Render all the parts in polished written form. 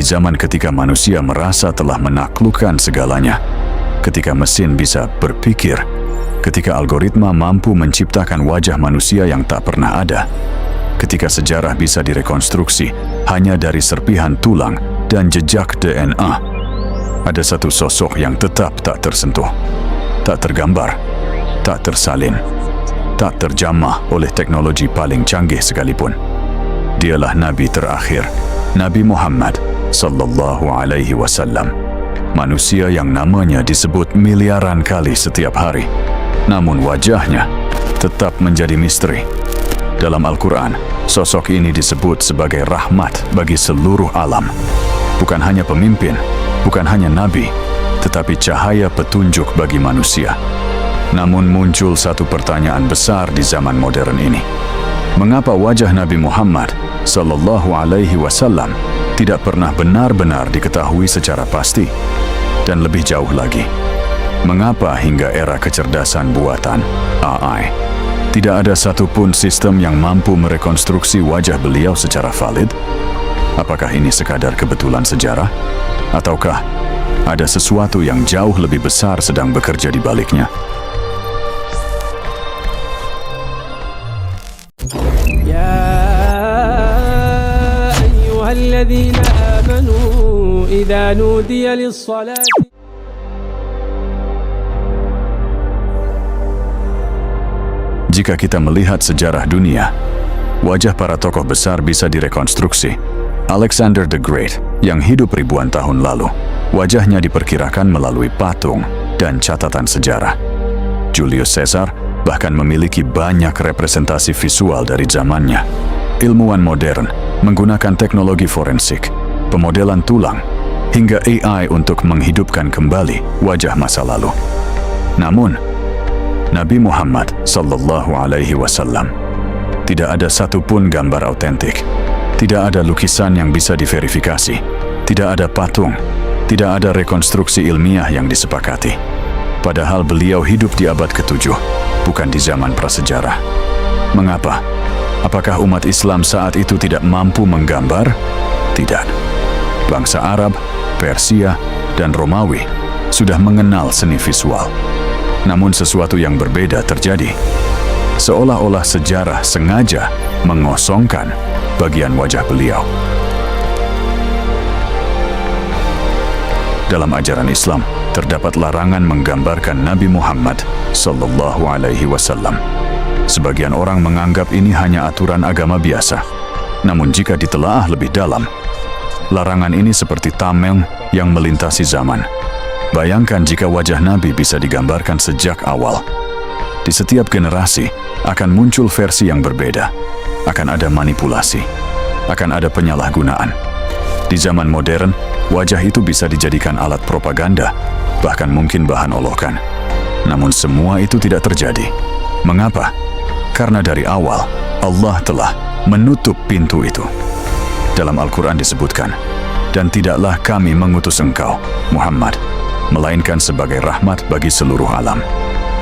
Di zaman ketika manusia merasa telah menaklukkan segalanya, ketika mesin bisa berpikir, ketika algoritma mampu menciptakan wajah manusia yang tak pernah ada, ketika sejarah bisa direkonstruksi hanya dari serpihan tulang dan jejak DNA, ada satu sosok yang tetap tak tersentuh, tak tergambar, tak tersalin, tak terjamah oleh teknologi paling canggih sekalipun. Dialah Nabi terakhir, Nabi Muhammad sallallahu alaihi wasallam. Manusia yang namanya disebut miliaran kali setiap hari, namun wajahnya tetap menjadi misteri. Dalam Al-Quran, sosok ini disebut sebagai rahmat bagi seluruh alam. Bukan hanya pemimpin, bukan hanya nabi, tetapi cahaya petunjuk bagi manusia. Namun muncul satu pertanyaan besar di zaman modern ini. Mengapa wajah Nabi Muhammad sallallahu alaihi wasallam tidak pernah benar-benar diketahui secara pasti? Dan lebih jauh lagi, mengapa hingga era kecerdasan buatan AI tidak ada satupun sistem yang mampu merekonstruksi wajah beliau secara valid? Apakah ini sekadar kebetulan sejarah? Ataukah ada sesuatu yang jauh lebih besar sedang bekerja di baliknya? الذين آمنوا إذا نودي للصلاة Jika kita melihat sejarah dunia, wajah para tokoh besar bisa direkonstruksi. Alexander the Great yang hidup ribuan tahun lalu, wajahnya diperkirakan melalui patung dan catatan sejarah. Julius Caesar bahkan memiliki banyak representasi visual dari zamannya. Ilmuwan modern menggunakan teknologi forensik, pemodelan tulang, hingga AI untuk menghidupkan kembali wajah masa lalu. Namun, Nabi Muhammad sallallahu alaihi wasallam tidak ada satupun gambar autentik, tidak ada lukisan yang bisa diverifikasi, tidak ada patung, tidak ada rekonstruksi ilmiah yang disepakati. Padahal beliau hidup di abad ke-7, bukan di zaman prasejarah. Mengapa? Apakah umat Islam saat itu tidak mampu menggambar? Tidak. Bangsa Arab, Persia, dan Romawi sudah mengenal seni visual. Namun sesuatu yang berbeda terjadi. Seolah-olah sejarah sengaja mengosongkan bagian wajah beliau. Dalam ajaran Islam, terdapat larangan menggambarkan Nabi Muhammad sallallahu alaihi wasallam. Sebagian orang menganggap ini hanya aturan agama biasa. Namun jika ditelaah lebih dalam, larangan ini seperti tameng yang melintasi zaman. Bayangkan jika wajah Nabi bisa digambarkan sejak awal. Di setiap generasi akan muncul versi yang berbeda. Akan ada manipulasi. Akan ada penyalahgunaan. Di zaman modern, wajah itu bisa dijadikan alat propaganda, bahkan mungkin bahan olokan. Namun semua itu tidak terjadi. Mengapa? Karena dari awal, Allah telah menutup pintu itu. Dalam Al-Quran disebutkan, "Dan tidaklah kami mengutus engkau, Muhammad, melainkan sebagai rahmat bagi seluruh alam."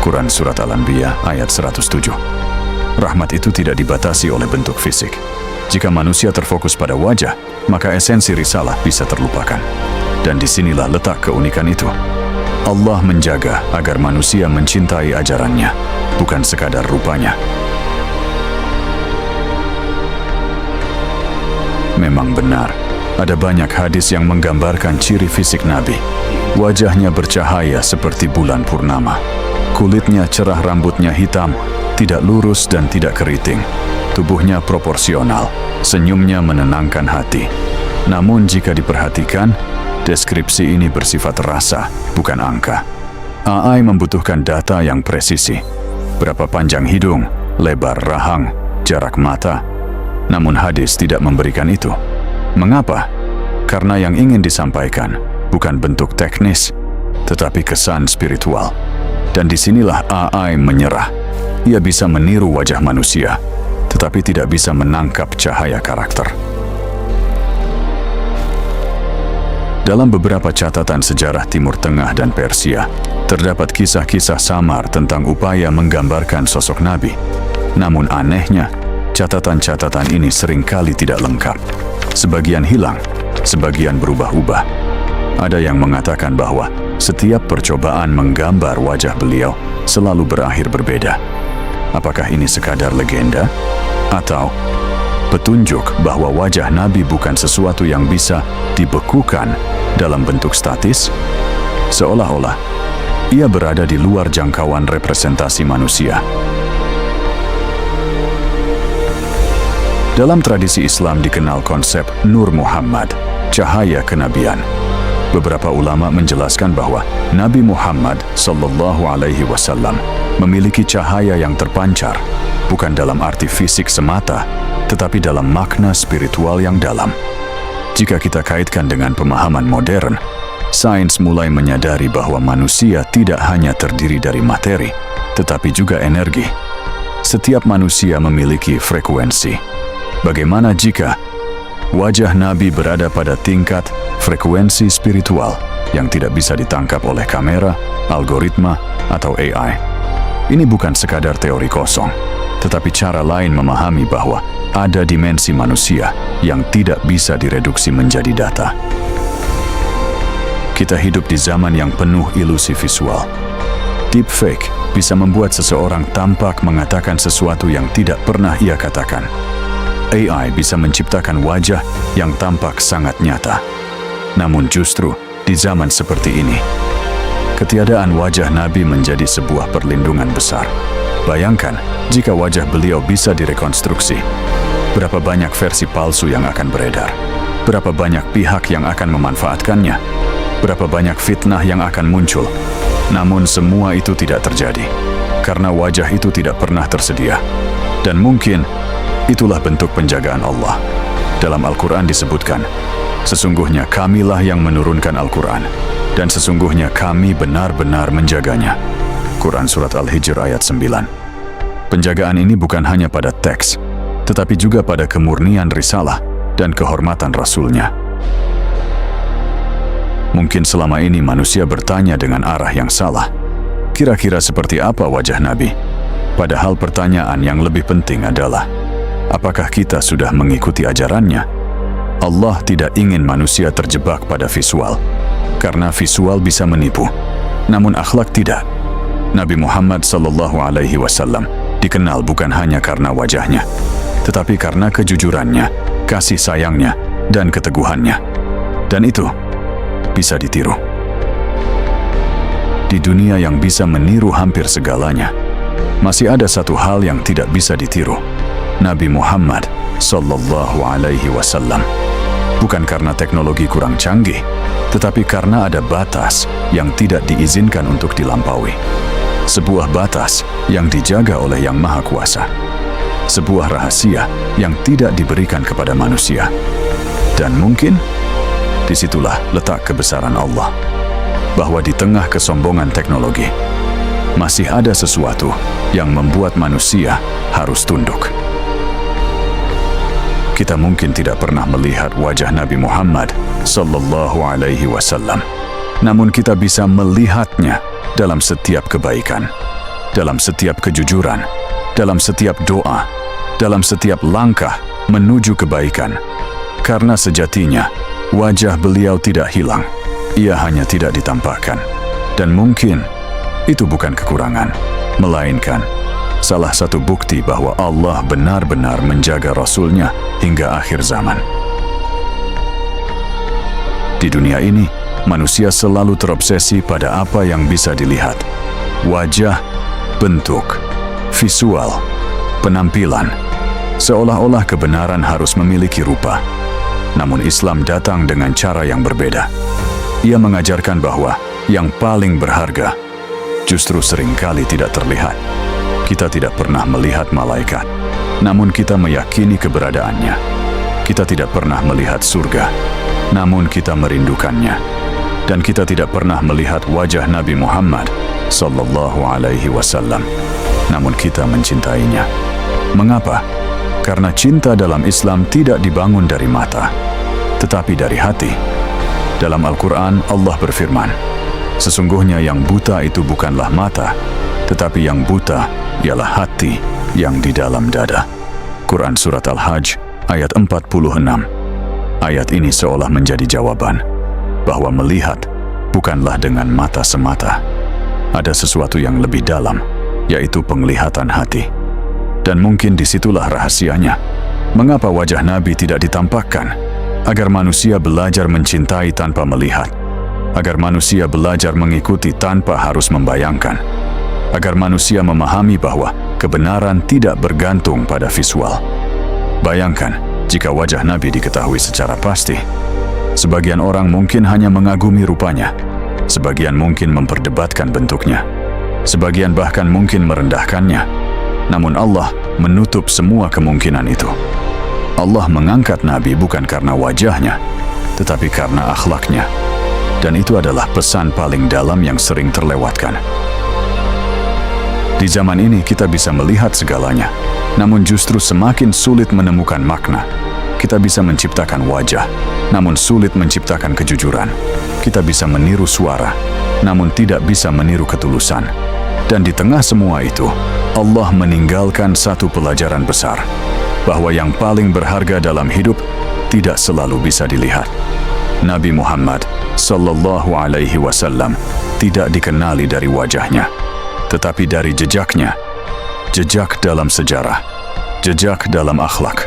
Quran Surat Al-Anbiya ayat 107. Rahmat itu tidak dibatasi oleh bentuk fisik. Jika manusia terfokus pada wajah, maka esensi risalah bisa terlupakan. Dan disinilah letak keunikan itu. Allah menjaga agar manusia mencintai ajarannya, bukan sekadar rupanya. Memang benar, ada banyak hadis yang menggambarkan ciri fisik Nabi. Wajahnya bercahaya seperti bulan purnama. Kulitnya cerah, rambutnya hitam, tidak lurus dan tidak keriting. Tubuhnya proporsional, senyumnya menenangkan hati. Namun jika diperhatikan, deskripsi ini bersifat rasa, bukan angka. AI membutuhkan data yang presisi. Berapa panjang hidung, lebar rahang, jarak mata. Namun hadis tidak memberikan itu. Mengapa? Karena yang ingin disampaikan bukan bentuk teknis, tetapi kesan spiritual. Dan disinilah AI menyerah. Ia bisa meniru wajah manusia, tetapi tidak bisa menangkap cahaya karakter. Dalam beberapa catatan sejarah Timur Tengah dan Persia, terdapat kisah-kisah samar tentang upaya menggambarkan sosok Nabi. Namun anehnya, catatan-catatan ini seringkali tidak lengkap. Sebagian hilang, sebagian berubah-ubah. Ada yang mengatakan bahwa setiap percobaan menggambar wajah beliau selalu berakhir berbeda. Apakah ini sekadar legenda? Atau petunjuk bahwa wajah Nabi bukan sesuatu yang bisa dibekukan dalam bentuk statis? Seolah-olah ia berada di luar jangkauan representasi manusia. Dalam tradisi Islam dikenal konsep Nur Muhammad, cahaya kenabian. Beberapa ulama menjelaskan bahwa Nabi Muhammad SAW memiliki cahaya yang terpancar, bukan dalam arti fisik semata, tetapi dalam makna spiritual yang dalam. Jika kita kaitkan dengan pemahaman modern, sains mulai menyadari bahwa manusia tidak hanya terdiri dari materi, tetapi juga energi. Setiap manusia memiliki frekuensi. Bagaimana jika wajah Nabi berada pada tingkat frekuensi spiritual yang tidak bisa ditangkap oleh kamera, algoritma, atau AI? Ini bukan sekadar teori kosong, tetapi cara lain memahami bahwa ada dimensi manusia yang tidak bisa direduksi menjadi data. Kita hidup di zaman yang penuh ilusi visual. Deepfake bisa membuat seseorang tampak mengatakan sesuatu yang tidak pernah ia katakan. AI bisa menciptakan wajah yang tampak sangat nyata. Namun justru di zaman seperti ini, ketiadaan wajah Nabi menjadi sebuah perlindungan besar. Bayangkan jika wajah beliau bisa direkonstruksi. Berapa banyak versi palsu yang akan beredar? Berapa banyak pihak yang akan memanfaatkannya? Berapa banyak fitnah yang akan muncul? Namun semua itu tidak terjadi, karena wajah itu tidak pernah tersedia. Dan mungkin itulah bentuk penjagaan Allah. Dalam Al-Quran disebutkan, sesungguhnya kamilah yang menurunkan Al-Quran, dan sesungguhnya kami benar-benar menjaganya. Quran Surat Al-Hijr ayat 9. Penjagaan ini bukan hanya pada teks, tetapi juga pada kemurnian risalah dan kehormatan Rasulnya. Mungkin selama ini manusia bertanya dengan arah yang salah. Kira-kira seperti apa wajah Nabi? Padahal pertanyaan yang lebih penting adalah, apakah kita sudah mengikuti ajarannya? Allah tidak ingin manusia terjebak pada visual, karena visual bisa menipu, namun akhlak tidak. Nabi Muhammad SAW dikenal bukan hanya karena wajahnya, tetapi karena kejujurannya, kasih sayangnya, dan keteguhannya. Dan itu bisa ditiru. Di dunia yang bisa meniru hampir segalanya, masih ada satu hal yang tidak bisa ditiru. Nabi Muhammad SAW. Bukan karena teknologi kurang canggih, tetapi karena ada batas yang tidak diizinkan untuk dilampaui. Sebuah batas yang dijaga oleh Yang Maha Kuasa. Sebuah rahasia yang tidak diberikan kepada manusia. Dan mungkin disitulah letak kebesaran Allah, bahwa di tengah kesombongan teknologi, masih ada sesuatu yang membuat manusia harus tunduk. Kita mungkin tidak pernah melihat wajah Nabi Muhammad SAW, namun kita bisa melihatnya dalam setiap kebaikan, dalam setiap kejujuran, dalam setiap doa, dalam setiap langkah menuju kebaikan. Karena sejatinya, wajah beliau tidak hilang, ia hanya tidak ditampakkan. Dan mungkin itu bukan kekurangan, melainkan salah satu bukti bahwa Allah benar-benar menjaga Rasul-Nya hingga akhir zaman. Di dunia ini, manusia selalu terobsesi pada apa yang bisa dilihat. Wajah, bentuk, visual, penampilan. Seolah-olah kebenaran harus memiliki rupa. Namun Islam datang dengan cara yang berbeda. Ia mengajarkan bahwa yang paling berharga justru seringkali tidak terlihat. Kita tidak pernah melihat malaikat, namun kita meyakini keberadaannya. Kita tidak pernah melihat surga, namun kita merindukannya. Dan kita tidak pernah melihat wajah Nabi Muhammad SAW, namun kita mencintainya. Mengapa? Karena cinta dalam Islam tidak dibangun dari mata, tetapi dari hati. Dalam Al-Quran, Allah berfirman, sesungguhnya yang buta itu bukanlah mata, tetapi yang buta ialah hati yang di dalam dada. Quran Surat Al-Hajj ayat 46. Ayat ini seolah menjadi jawaban bahwa melihat bukanlah dengan mata semata. Ada sesuatu yang lebih dalam, yaitu penglihatan hati. Dan mungkin disitulah rahasianya. Mengapa wajah Nabi tidak ditampakkan? Agar manusia belajar mencintai tanpa melihat. Agar manusia belajar mengikuti tanpa harus membayangkan. Agar manusia memahami bahwa kebenaran tidak bergantung pada visual. Bayangkan, jika wajah Nabi diketahui secara pasti, sebagian orang mungkin hanya mengagumi rupanya, sebagian mungkin memperdebatkan bentuknya, sebagian bahkan mungkin merendahkannya. Namun Allah menutup semua kemungkinan itu. Allah mengangkat Nabi bukan karena wajahnya, tetapi karena akhlaknya. Dan itu adalah pesan paling dalam yang sering terlewatkan. Di zaman ini kita bisa melihat segalanya, namun justru semakin sulit menemukan makna. Kita bisa menciptakan wajah, namun sulit menciptakan kejujuran. Kita bisa meniru suara, namun tidak bisa meniru ketulusan. Dan di tengah semua itu, Allah meninggalkan satu pelajaran besar, bahwa yang paling berharga dalam hidup tidak selalu bisa dilihat. Nabi Muhammad Sallallahu Alaihi Wasallam tidak dikenali dari wajahnya, tetapi dari jejaknya. Jejak dalam sejarah, jejak dalam akhlak,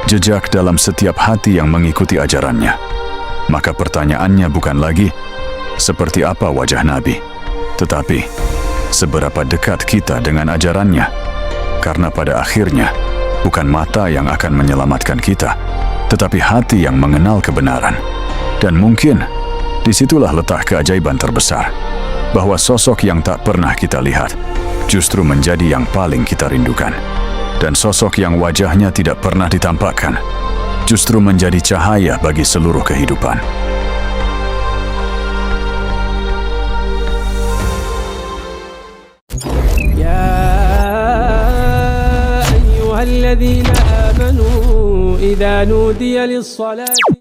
jejak dalam setiap hati yang mengikuti ajarannya. Maka pertanyaannya bukan lagi seperti apa wajah Nabi, tetapi seberapa dekat kita dengan ajarannya. Karena pada akhirnya bukan mata yang akan menyelamatkan kita, tetapi hati yang mengenal kebenaran. Dan mungkin disitulah letak keajaiban terbesar, bahwa sosok yang tak pernah kita lihat justru menjadi yang paling kita rindukan. Dan sosok yang wajahnya tidak pernah ditampakkan justru menjadi cahaya bagi seluruh kehidupan. يا أيها الذين آمنوا إذا نودي للصلاة